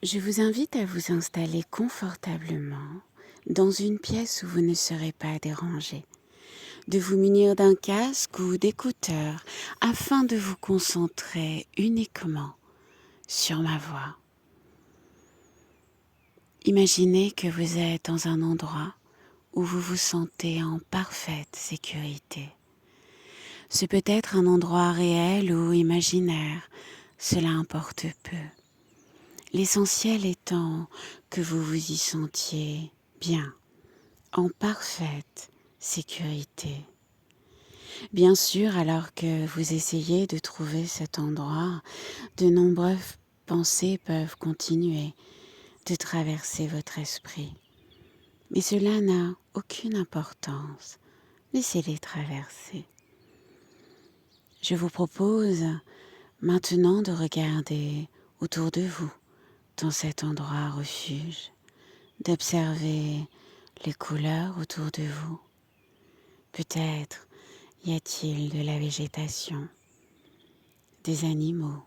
Je vous invite à vous installer confortablement dans une pièce où vous ne serez pas dérangé, de vous munir d'un casque ou d'écouteurs afin de vous concentrer uniquement sur ma voix. Imaginez que vous êtes dans un endroit où vous vous sentez en parfaite sécurité. Ce peut être un endroit réel ou imaginaire, cela importe peu. L'essentiel étant que vous vous y sentiez bien, en parfaite sécurité. Bien sûr, alors que vous essayez de trouver cet endroit, de nombreuses pensées peuvent continuer de traverser votre esprit. Mais cela n'a aucune importance. Laissez-les traverser. Je vous propose maintenant de regarder autour de vous, dans cet endroit refuge, d'observer les couleurs autour de vous. Peut-être y a-t-il de la végétation, des animaux.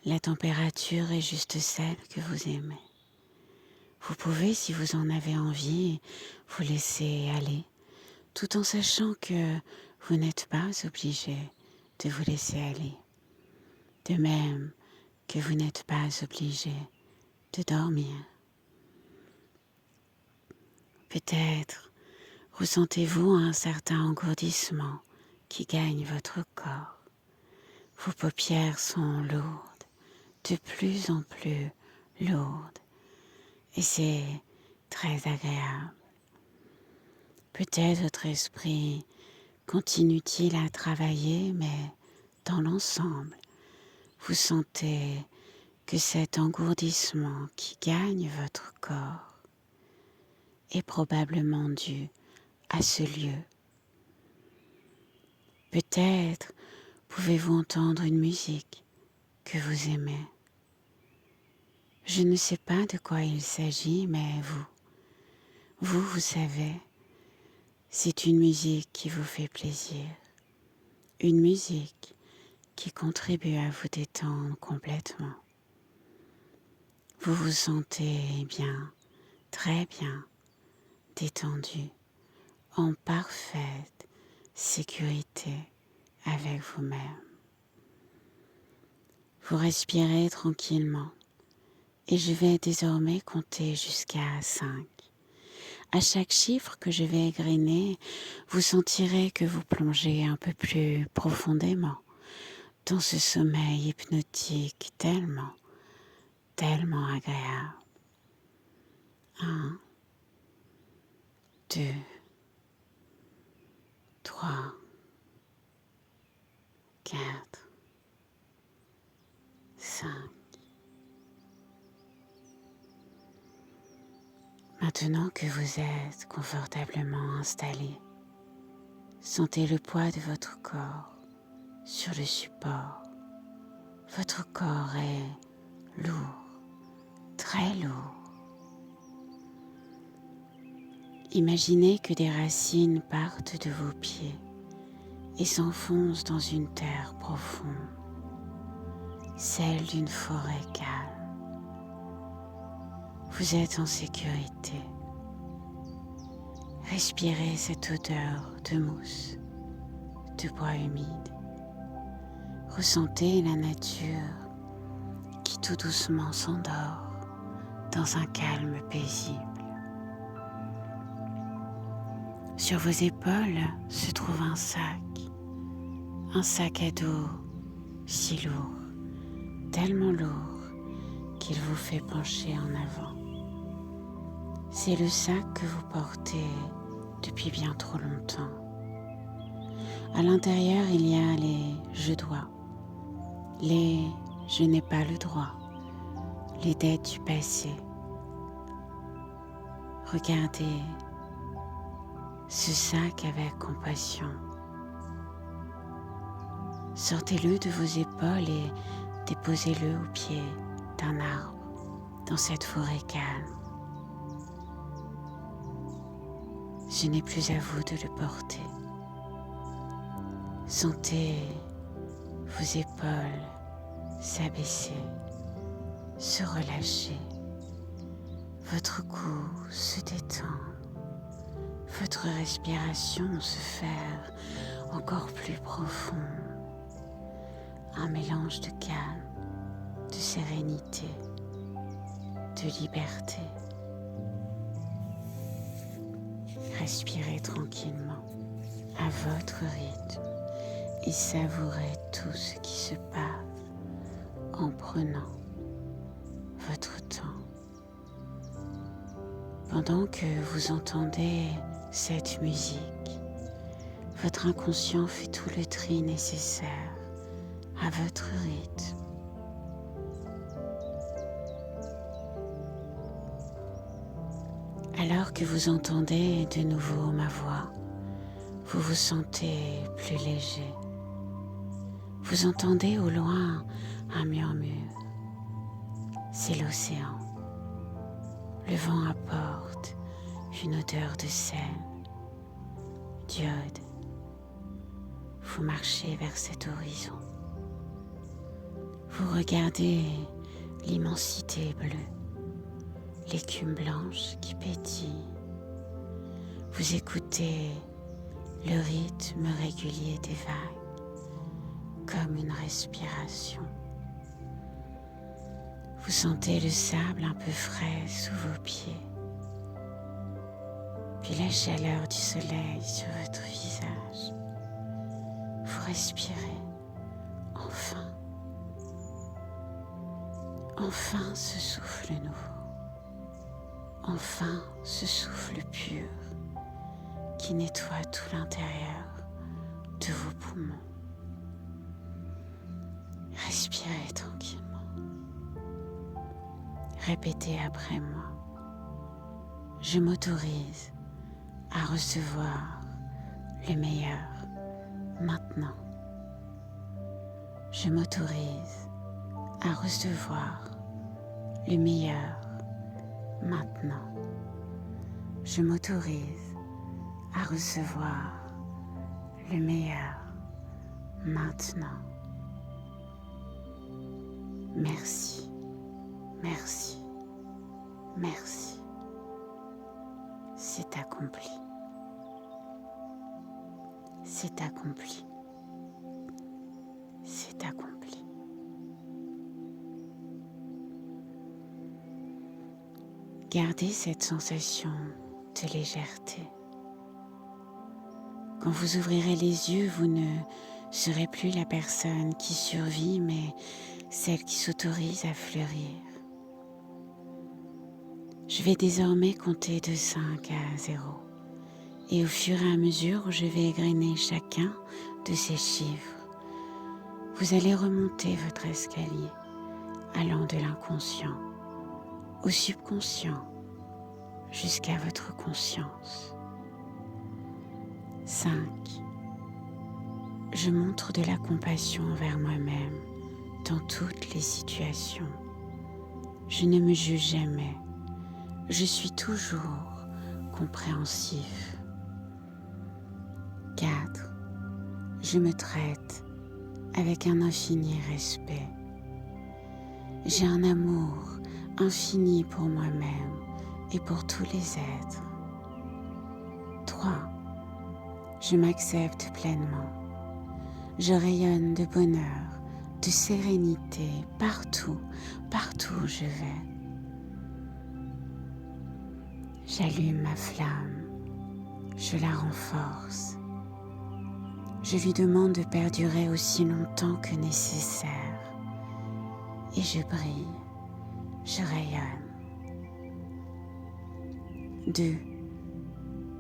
La température est juste celle que vous aimez. Vous pouvez, si vous en avez envie, vous laisser aller, tout en sachant que vous n'êtes pas obligé de vous laisser aller. De même que vous n'êtes pas obligé de dormir. Peut-être ressentez-vous un certain engourdissement qui gagne votre corps. Vos paupières sont lourdes, de plus en plus lourdes, et c'est très agréable. Peut-être votre esprit continue-t-il à travailler, mais dans l'ensemble, vous sentez que cet engourdissement qui gagne votre corps est probablement dû à ce lieu. Peut-être pouvez-vous entendre une musique que vous aimez. Je ne sais pas de quoi il s'agit, mais vous savez, c'est une musique qui vous fait plaisir, une musique qui contribue à vous détendre complètement. Vous vous sentez bien, très bien, détendu, en parfaite sécurité avec vous-même. Vous respirez tranquillement et je vais désormais compter jusqu'à 5. À chaque chiffre que je vais égrener, vous sentirez que vous plongez un peu plus profondément dans ce sommeil hypnotique tellement agréable. 1, 2, 3, 4, 5. Maintenant que vous êtes confortablement installé, sentez le poids de votre corps sur le support. Votre corps est lourd, très lourd. Imaginez que des racines partent de vos pieds et s'enfoncent dans une terre profonde, celle d'une forêt calme. Vous êtes en sécurité. Respirez cette odeur de mousse, de bois humide. Ressentez la nature qui tout doucement s'endort dans un calme paisible. Sur vos épaules se trouve un sac à dos si lourd, tellement lourd qu'il vous fait pencher en avant. C'est le sac que vous portez depuis bien trop longtemps. À l'intérieur, il y a les « je dois », les « je n'ai pas le droit », les dettes du passé. Regardez ce sac avec compassion. Sortez-le de vos épaules et déposez-le au pied d'un arbre dans cette forêt calme. Ce n'est plus à vous de le porter. Sentez vos épaules s'abaisser se relâcher. Votre cou se détend. Votre respiration se fait encore plus profonde. Un mélange de calme, de sérénité, de liberté. Respirez tranquillement à votre rythme et savourez tout ce qui se passe en prenant votre temps. Pendant que vous entendez cette musique, votre inconscient fait tout le tri nécessaire à votre rythme. Alors que vous entendez de nouveau ma voix, vous vous sentez plus léger. Vous entendez au loin un murmure. C'est l'océan. Le vent apporte une odeur de sel, d'iode. Vous marchez vers cet horizon. Vous regardez l'immensité bleue, l'écume blanche qui pétille. Vous écoutez le rythme régulier des vagues, comme une respiration. Vous sentez le sable un peu frais sous vos pieds, puis la chaleur du soleil sur votre visage. Vous respirez, enfin. Enfin ce souffle nouveau, enfin ce souffle pur qui nettoie tout l'intérieur de vos poumons. Respirez tranquillement. Répétez après moi. Je m'autorise à recevoir le meilleur maintenant. Je m'autorise à recevoir le meilleur maintenant. Je m'autorise à recevoir le meilleur maintenant. Merci, merci, merci. C'est accompli. C'est accompli. C'est accompli. Gardez cette sensation de légèreté. Quand vous ouvrirez les yeux, vous ne serez plus la personne qui survit, mais celle qui s'autorise à fleurir. Je vais désormais compter de 5 à 0. Et au fur et à mesure où je vais égrener chacun de ces chiffres, vous allez remonter votre escalier, allant de l'inconscient au subconscient jusqu'à votre conscience. 5. Je montre de la compassion envers moi-même dans toutes les situations. Je ne me juge jamais. Je suis toujours compréhensif. 4. Je me traite avec un infini respect. J'ai un amour infini pour moi-même et pour tous les êtres. 3. Je m'accepte pleinement. Je rayonne de bonheur, de sérénité partout où je vais. J'allume ma flamme, je la renforce. Je lui demande de perdurer aussi longtemps que nécessaire. Et je brille, je rayonne. 2.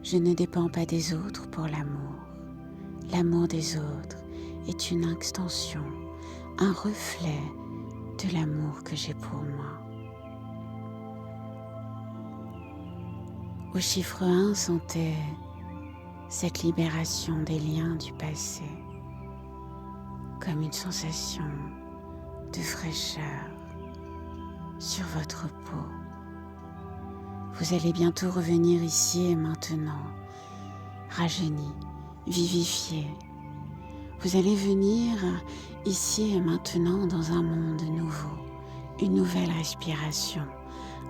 Je ne dépends pas des autres pour l'amour. L'amour des autres est une extension, un reflet de l'amour que j'ai pour moi. Au chiffre 1, sentez cette libération des liens du passé, comme une sensation de fraîcheur sur votre peau. Vous allez bientôt revenir ici et maintenant, rajeuni, vivifié. Vous allez venir ici et maintenant dans un monde nouveau une nouvelle respiration,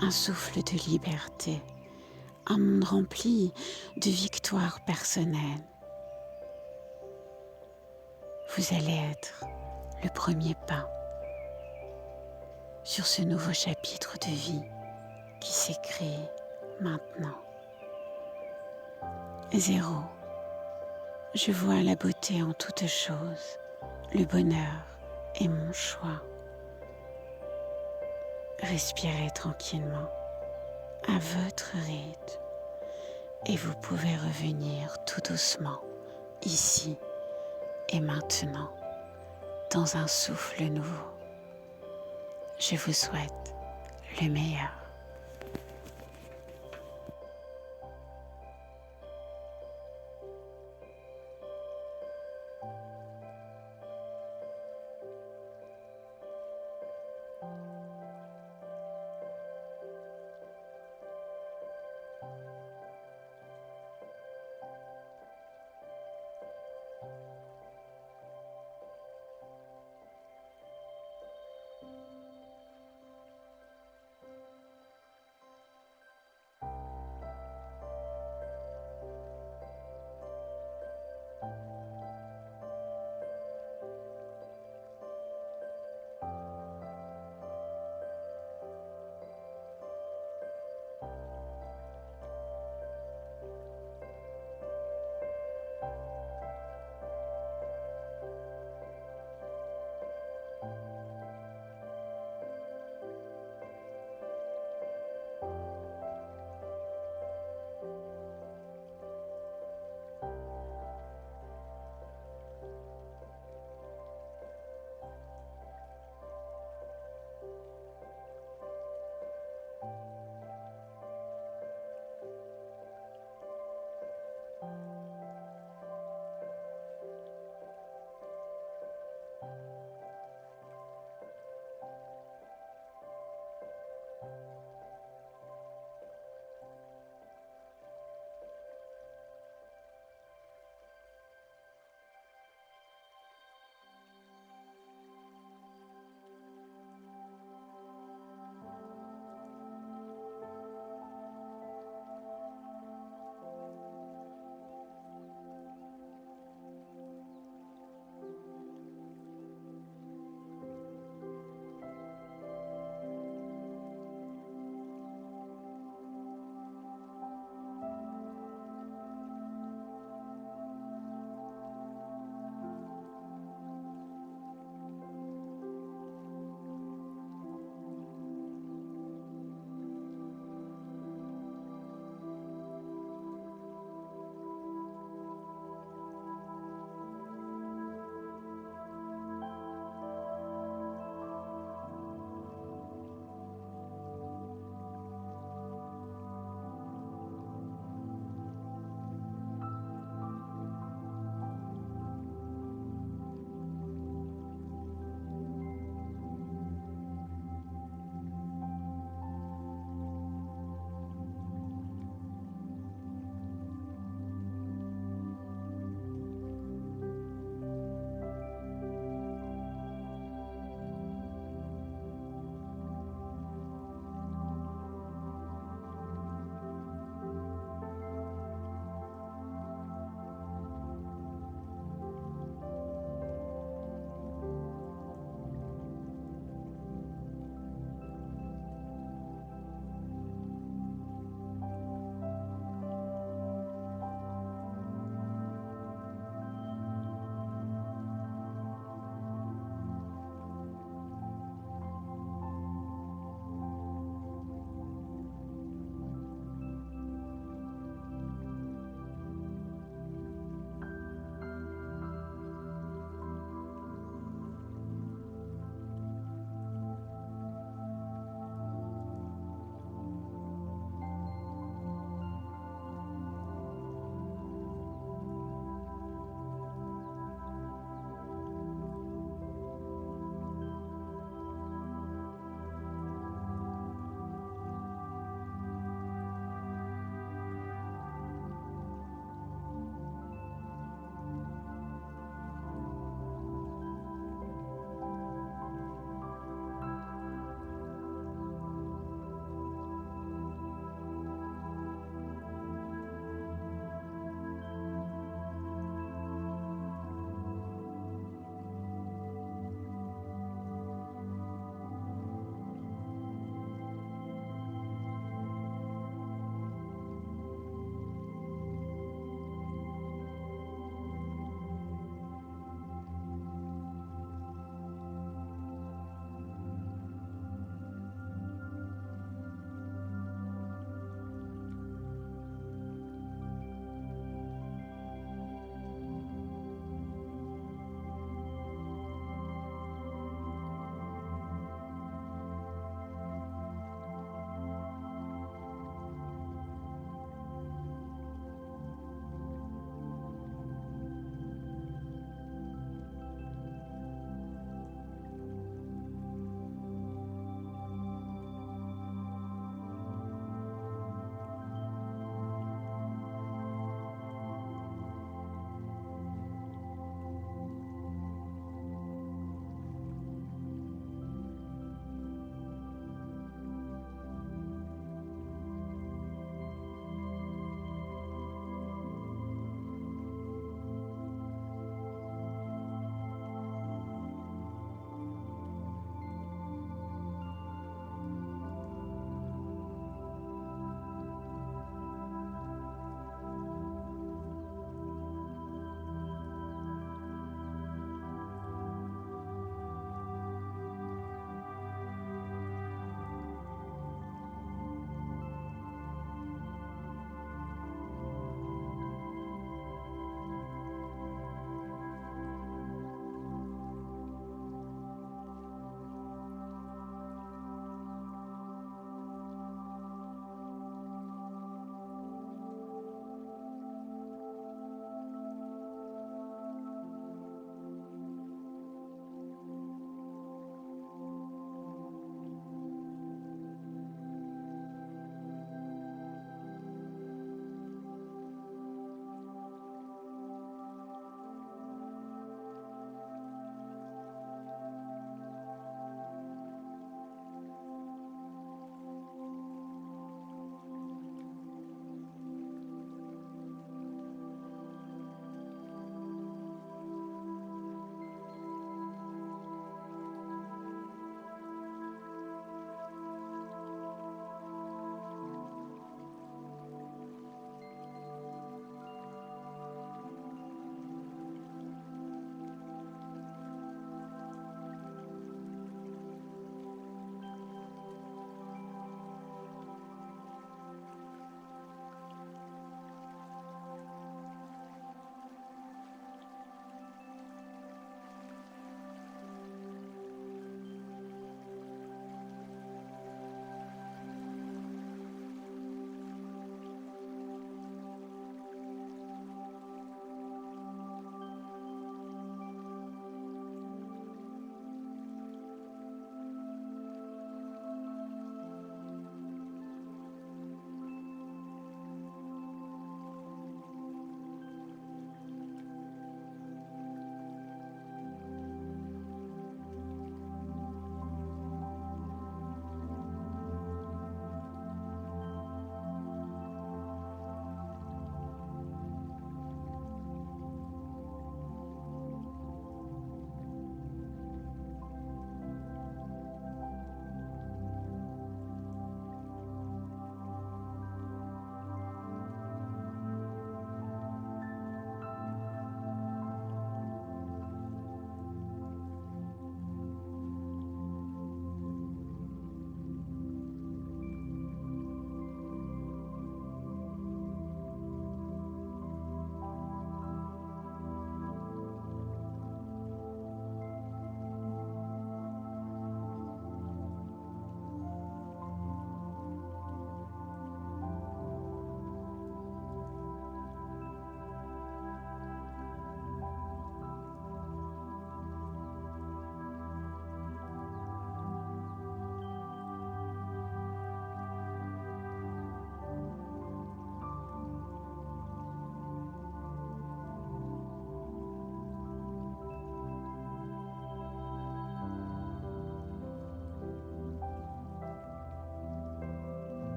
un souffle de liberté, un monde rempli de victoires personnelles. Vous allez être le premier pas sur ce nouveau chapitre de vie qui s'écrit maintenant. 0. Je vois la beauté en toutes choses. Le bonheur est mon choix. Respirez tranquillement à votre rythme et vous pouvez revenir tout doucement ici et maintenant dans un souffle nouveau. Je vous souhaite le meilleur.